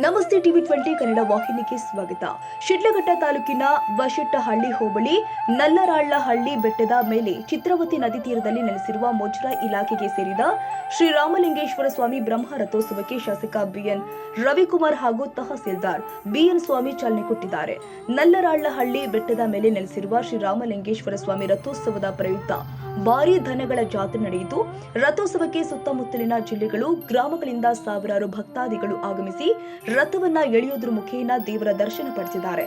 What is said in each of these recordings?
ನಮಸ್ತೆ ಟಿವಿ20 ಕನ್ನಡ ವಾಹಿನಿಗೆ ಸ್ವಾಗತ. ಶಿಡ್ಲಘಟ್ಟ ತಾಲೂಕಿನ ಬಶೆಟ್ಟಹಳ್ಳಿ ಹೋಬಳಿ ನಲ್ಲರಾಳ್ಳಹಳ್ಳಿ ಬೆಟ್ಟದ ಮೇಲೆ ಚಿತ್ರವತಿ ನದಿ ತೀರದಲ್ಲಿ ನೆಲೆಸಿರುವ ಮುಜರಾಯಿ ಇಲಾಖೆಗೆ ಸೇರಿದ ಶ್ರೀರಾಮಲಿಂಗೇಶ್ವರ ಸ್ವಾಮಿ ಬ್ರಹ್ಮ ರಥೋತ್ಸವಕ್ಕೆ ಶಾಸಕ ಬಿಎನ್ ರವಿಕುಮಾರ್ ಹಾಗೂ ತಹಸೀಲ್ದಾರ್ ಬಿಎನ್ ಸ್ವಾಮಿ ಚಾಲನೆ ಕೊಟ್ಟಿದ್ದಾರೆ. ನಲ್ಲರಾಳ್ಳಹಳ್ಳಿ ಬೆಟ್ಟದ ಮೇಲೆ ನೆಲೆಸಿರುವ ಶ್ರೀರಾಮಲಿಂಗೇಶ್ವರ ಸ್ವಾಮಿ ರಥೋತ್ಸವದ ಪ್ರಯುಕ್ತ ಭಾರೀ ದನಗಳ ಜಾತ್ರೆ ನಡೆಯಿತು. ರಥೋತ್ಸವಕ್ಕೆ ಸುತ್ತಮುತ್ತಲಿನ ಜಿಲ್ಲೆಗಳು, ಗ್ರಾಮಗಳಿಂದ ಸಾವಿರಾರು ಭಕ್ತಾದಿಗಳು ಆಗಮಿಸಿ ರಥವನ್ನ ಎಳೆಯೋದ್ರ ಮುಖೇನ ದೇವರ ದರ್ಶನ ಪಡೆದಿದ್ದಾರೆ.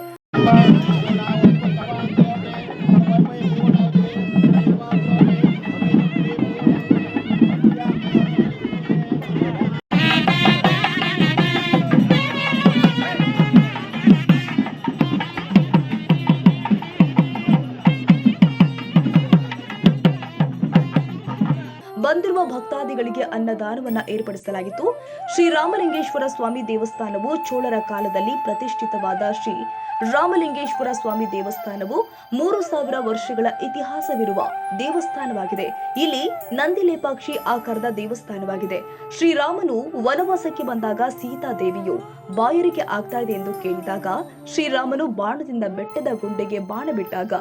ಬಂದಿರುವ ಭಕ್ತಾದಿಗಳಿಗೆ ಅನ್ನದಾನವನ್ನ ಏರ್ಪಡಿಸಲಾಗಿತ್ತು. ಶ್ರೀರಾಮಲಿಂಗೇಶ್ವರ ಸ್ವಾಮಿ ದೇವಸ್ಥಾನವು ಚೋಳರ ಕಾಲದಲ್ಲಿ ಪ್ರತಿಷ್ಠಿತವಾದ ಶ್ರೀ ರಾಮಲಿಂಗೇಶ್ವರ ಸ್ವಾಮಿ ದೇವಸ್ಥಾನವು 3000 ವರ್ಷಗಳ ಇತಿಹಾಸವಿರುವ ದೇವಸ್ಥಾನವಾಗಿದೆ. ಇಲ್ಲಿ ನಂದಿಲೇಪಾಕ್ಷಿ ಆಕಾರದ ದೇವಸ್ಥಾನವಾಗಿದೆ. ಶ್ರೀರಾಮನು ವನವಾಸಕ್ಕೆ ಬಂದಾಗ ಸೀತಾದೇವಿಯು ಬಾಯರಿಕೆ ಆಗ್ತಾ ಇದೆ ಎಂದು ಕೇಳಿದಾಗ ಶ್ರೀರಾಮನು ಬಾಣದಿಂದ ಬೆಟ್ಟದ ಗುಂಡೆಗೆ ಬಾಣ ಬಿಟ್ಟಾಗ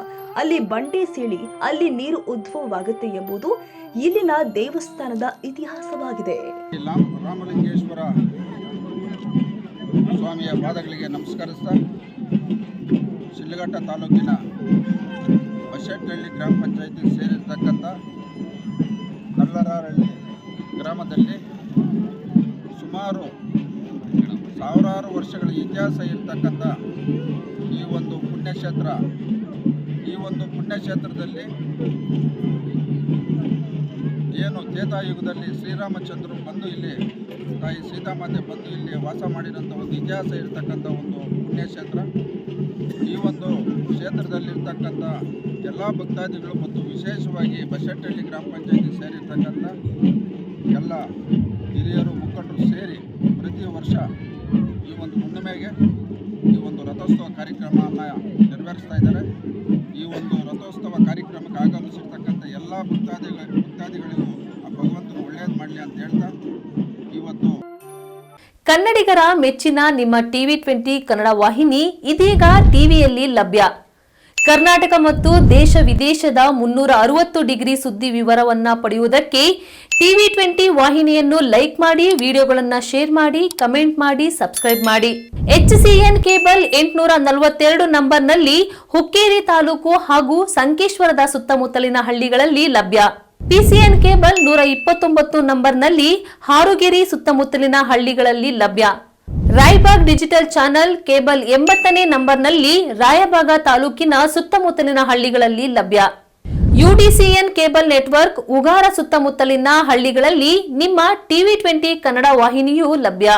ಅಲ್ಲಿ ಬಂಡೆ ಸೀಳಿ ಅಲ್ಲಿ ನೀರು ಉದ್ಭವವಾಗುತ್ತೆ ಎಂಬುದು ಇಲ್ಲಿನ ದೇವಸ್ಥಾನದ ಇತಿಹಾಸವಾಗಿದೆ. ರಾಮಲಿಂಗೇಶ್ವರ ಸ್ವಾಮಿಯ ಪಾದಗಳಿಗೆ ನಮಸ್ಕರಿಸ್ತಾ ಶಿಡ್ಲಘಟ್ಟ ತಾಲೂಕಿನ ಬಶೆಟ್ಟಹಳ್ಳಿ ಗ್ರಾಮ ಪಂಚಾಯಿತಿ ಸೇರಿರ್ತಕ್ಕಂಥ ನಲ್ಲರಾರಹಳ್ಳಿ ಗ್ರಾಮದಲ್ಲಿ ಸುಮಾರು ಸಾವಿರಾರು ವರ್ಷಗಳ ಇತಿಹಾಸ ಇರತಕ್ಕಂಥ ಈ ಒಂದು ಪುಣ್ಯಕ್ಷೇತ್ರದಲ್ಲಿ ಏನು ತ್ರೇತಾಯುಗದಲ್ಲಿ ಶ್ರೀರಾಮಚಂದ್ರರು ಬಂದು ಇಲ್ಲಿ ತಾಯಿ ಸೀತಾಮಾತೆ ಬಂದು ಇಲ್ಲಿ ವಾಸ ಮಾಡಿರೋಂಥ ಒಂದು ಇತಿಹಾಸ ಇರತಕ್ಕಂಥ ಒಂದು ಪುಣ್ಯಕ್ಷೇತ್ರ. ಈ ಒಂದು ಕ್ಷೇತ್ರದಲ್ಲಿರ್ತಕ್ಕಂಥ ಎಲ್ಲ ಭಕ್ತಾದಿಗಳು ಮತ್ತು ವಿಶೇಷವಾಗಿ ಬಶೆಟ್ಟಹಳ್ಳಿ ಗ್ರಾಮ ಪಂಚಾಯಿತಿ ಸೇರಿರ್ತಕ್ಕಂಥ ಎಲ್ಲ ಹಿರಿಯರು ಮುಖಂಡರು ಸೇರಿ ಪ್ರತಿ ವರ್ಷ ಈ ಒಂದು ಹುಣ್ಣಿಮೆಗೆ ಈ ಒಂದು ರಥೋತ್ಸವ ಕಾರ್ಯಕ್ರಮವನ್ನು ನೆರವೇರಿಸ್ತಾ ಇದ್ದಾರೆ. ಈ ಒಂದು ರಥೋತ್ಸವ ಕಾರ್ಯಕ್ರಮಕ್ಕೆ ಆಗಮಿಸಿರ್ತಕ್ಕಂಥ ಎಲ್ಲ ಭಕ್ತಾದಿಗಳಿಗೂ ಆ ಭಗವಂತನು ಒಳ್ಳೆಯದು ಮಾಡಲಿ ಅಂತ ಹೇಳ್ತಾ ಇವತ್ತು ಕನ್ನಡಿಗರ ಮೆಚ್ಚಿನ ನಿಮ್ಮ ಟಿವಿ20 ಕನ್ನಡ ವಾಹಿನಿ ಇದೀಗ ಟಿವಿಯಲ್ಲಿ ಲಭ್ಯ. ಕರ್ನಾಟಕ ಮತ್ತು ದೇಶ ವಿದೇಶದ 360 ಡಿಗ್ರಿ ಸುದ್ದಿ ವಿವರವನ್ನ ಪಡೆಯುವುದಕ್ಕೆ ಟಿವಿ20 ವಾಹಿನಿಯನ್ನು ಲೈಕ್ ಮಾಡಿ, ವಿಡಿಯೋಗಳನ್ನು ಶೇರ್ ಮಾಡಿ, ಕಮೆಂಟ್ ಮಾಡಿ, ಸಬ್ಸ್ಕ್ರೈಬ್ ಮಾಡಿ. HCN ಕೇಬಲ್ 842 ನಂಬರ್ನಲ್ಲಿ ಹುಕ್ಕೇರಿ ತಾಲೂಕು ಹಾಗೂ ಸಂಕೇಶ್ವರದ ಸುತ್ತಮುತ್ತಲಿನ ಹಳ್ಳಿಗಳಲ್ಲಿ ಲಭ್ಯ. PCN ಕೇಬಲ್ 129 ನಂಬರ್ನಲ್ಲಿ ಹಾರುಗೆರೆ ಸುತ್ತಮುತ್ತಲಿನ ಹಳ್ಳಿಗಳಲ್ಲಿ ಲಭ್ಯ. ರಾಯಬಾಗ್ ಡಿಜಿಟಲ್ ಚಾನೆಲ್ ಕೇಬಲ್ 80ನೇ ನಂಬರ್ನಲ್ಲಿ ರಾಯಬಾಗ ತಾಲೂಕಿನ ಸುತ್ತಮುತ್ತಲಿನ ಹಳ್ಳಿಗಳಲ್ಲಿ ಲಭ್ಯ. UDCN ಕೇಬಲ್ ನೆಟ್ವರ್ಕ್ ಉಗಾರ ಸುತ್ತಮುತ್ತಲಿನ ಹಳ್ಳಿಗಳಲ್ಲಿ ನಿಮ್ಮ ಟಿವಿ20 ಕನ್ನಡ ವಾಹಿನಿಯೂ ಲಭ್ಯ.